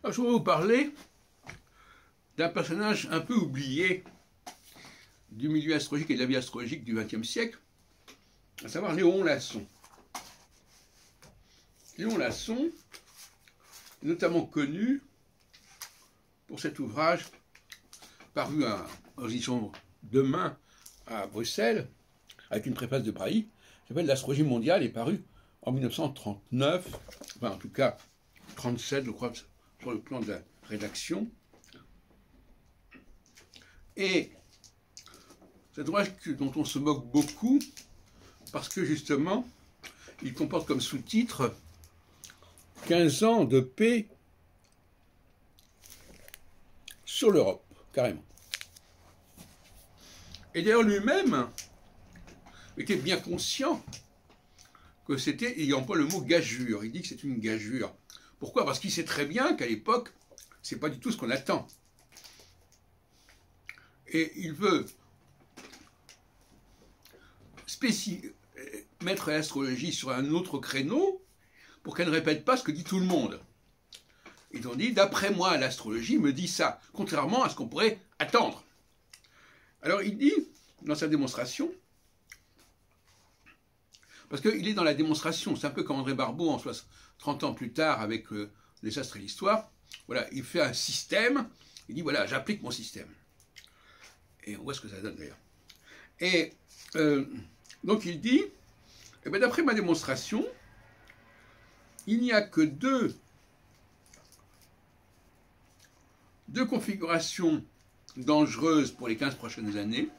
Alors, je voudrais vous parler d'un personnage un peu oublié du milieu astrologique et de la vie astrologique du XXe siècle, à savoir Léon Lasson. Léon Lasson est notamment connu pour cet ouvrage paru en édition Demain à Bruxelles, avec une préface de Braille, qui s'appelle L'astrologie mondiale, est paru en 1939, enfin en tout cas 37, je crois, sur le plan de la rédaction. Et cet ouvrage dont on se moque beaucoup, parce que justement, il comporte comme sous-titre 15 ans de paix sur l'Europe, carrément. Et d'ailleurs lui-même était bien conscient que c'était, il n'emploie le mot gageure, il dit que c'est une gageure. Pourquoi? Parce qu'il sait très bien qu'à l'époque, c'est pas du tout ce qu'on attend. Et il veut mettre l'astrologie sur un autre créneau pour qu'elle ne répète pas ce que dit tout le monde. Ils ont dit, d'après moi, l'astrologie me dit ça, contrairement à ce qu'on pourrait attendre. Alors il dit, dans sa démonstration, parce qu'il est dans la démonstration, c'est un peu comme André Barbeau, 30 ans plus tard, avec les astres et l'histoire, voilà, il fait un système, il dit, voilà, j'applique mon système. Et on voit ce que ça donne d'ailleurs. Et donc il dit, eh bien, d'après ma démonstration, il n'y a que deux configurations dangereuses pour les 15 prochaines années,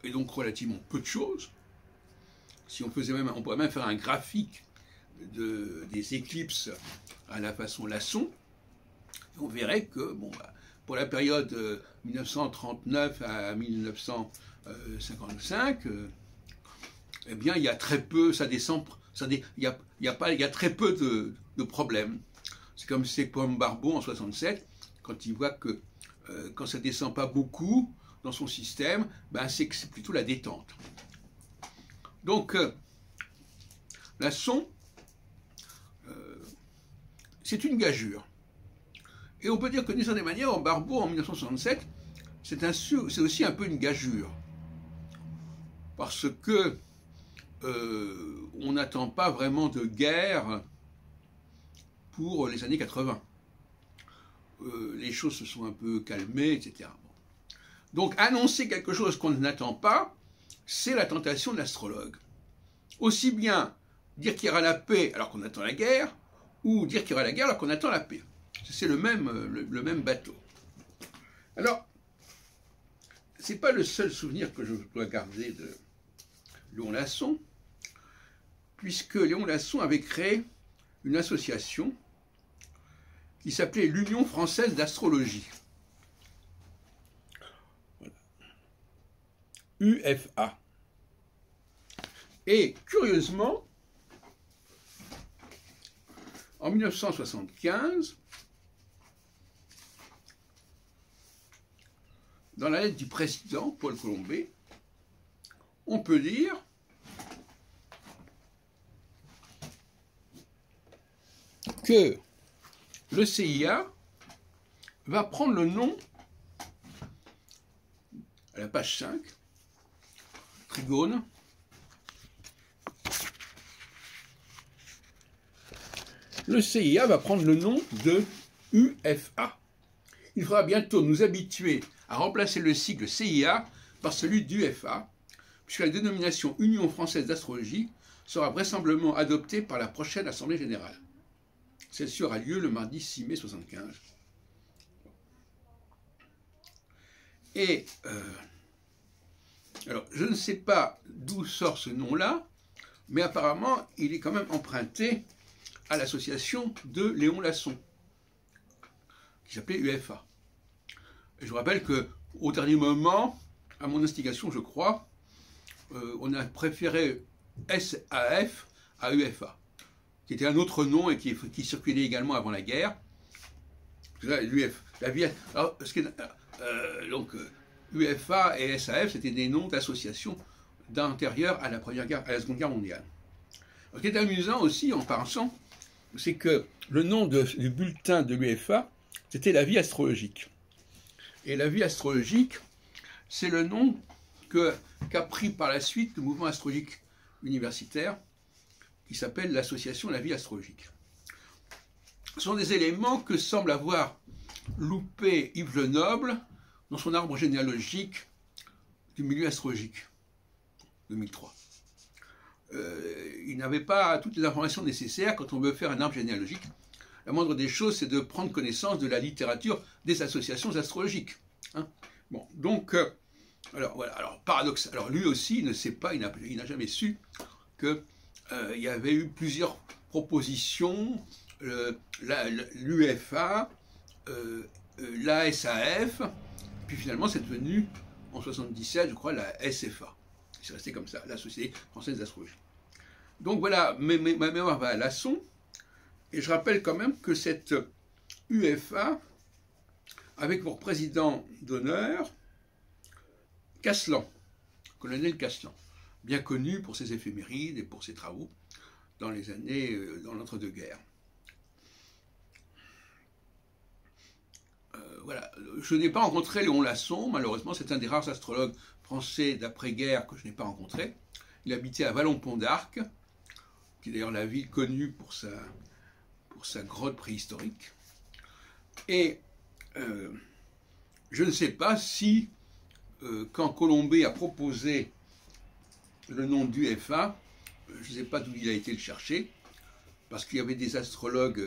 et donc relativement peu de choses. Si on faisait même, on pourrait même faire un graphique des éclipses à la façon Lasson, on verrait que, bon, pour la période 1939 à 1955, eh bien, il y a très peu, ça descend, il y a très peu de problèmes. C'est comme Barbeau en 67, quand il voit que quand ça ne descend pas beaucoup dans son système, ben c'est que c'est plutôt la détente. Donc, Lasson, c'est une gageure. Et on peut dire que d'une certaine manière, en Barbeau en 1967, c'est aussi un peu une gageure. Parce que on n'attend pas vraiment de guerre pour les années 80. Les choses se sont un peu calmées, etc. Donc annoncer quelque chose qu'on n'attend pas, c'est la tentation de l'astrologue. Aussi bien dire qu'il y aura la paix alors qu'on attend la guerre, ou dire qu'il y aura la guerre alors qu'on attend la paix. C'est le même bateau. Alors, ce n'est pas le seul souvenir que je dois garder de Léon Lasson, puisque Léon Lasson avait créé une association qui s'appelait l'Union française d'astrologie. UFA. Et curieusement, en 1975, dans la lettre du président Paul Colombet, on peut lire que le CIA va prendre le nom, à la page 5, Trigone, le CIA va prendre le nom de UFA. Il faudra bientôt nous habituer à remplacer le sigle CIA par celui d'UFA, puisque la dénomination Union française d'astrologie sera vraisemblablement adoptée par la prochaine Assemblée générale. Celle-ci aura lieu le mardi 6 mai 1975. Et, alors, je ne sais pas d'où sort ce nom-là, mais apparemment, il est quand même emprunté à l'association de Léon Lasson, qui s'appelait UFA. Et je vous rappelle qu'au dernier moment, à mon instigation, je crois, on a préféré SAF à UFA, qui était un autre nom et qui circulait également avant la guerre. Donc, UFA et SAF, c'était des noms d'associations d'antérieures à la Seconde Guerre mondiale. Ce qui est amusant aussi, en pensant, c'est que le nom du bulletin de l'UEFA, c'était la vie astrologique. Et la vie astrologique, c'est le nom qu'a pris par la suite le mouvement astrologique universitaire, qui s'appelle l'association La Vie Astrologique. Ce sont des éléments que semble avoir loupé Yves Lenoble dans son arbre généalogique du milieu astrologique, 2003. Il n'avait pas toutes les informations nécessaires quand on veut faire un arbre généalogique. La moindre des choses, c'est de prendre connaissance de la littérature des associations astrologiques. Hein. Bon, donc, alors voilà, alors paradoxe. Alors lui aussi, il ne sait pas, il n'a jamais su que il y avait eu plusieurs propositions, l'UEFA, l'ASAF, puis finalement c'est devenu en 1977, je crois, la SFA. C'est resté comme ça, la Société Française d'Astrologie. Donc voilà, ma mémoire va à Lasson, et je rappelle quand même que cette UEFA, avec pour président d'honneur Caslan, colonel Caslan, bien connu pour ses éphémérides et pour ses travaux dans les années, dans l'entre-deux-guerres. Voilà, je n'ai pas rencontré Léon Lasson, malheureusement, c'est un des rares astrologues français d'après-guerre que je n'ai pas rencontré. Il habitait à Vallon-Pont d'Arc, qui est d'ailleurs la ville connue pour sa grotte préhistorique. Et je ne sais pas si, quand Colombet a proposé le nom d'UEFA, je ne sais pas d'où il a été le chercher, parce qu'il y avait des astrologues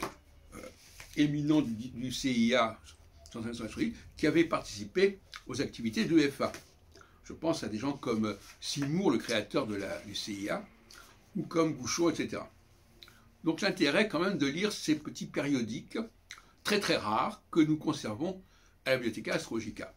éminents du CIA, qui avaient participé aux activités de l'UEFA. Je pense à des gens comme Seymour, le créateur du CIA, ou comme Gouchot, etc. Donc l'intérêt quand même de lire ces petits périodiques, très très rares, que nous conservons à la Bibliotheca Astrologica.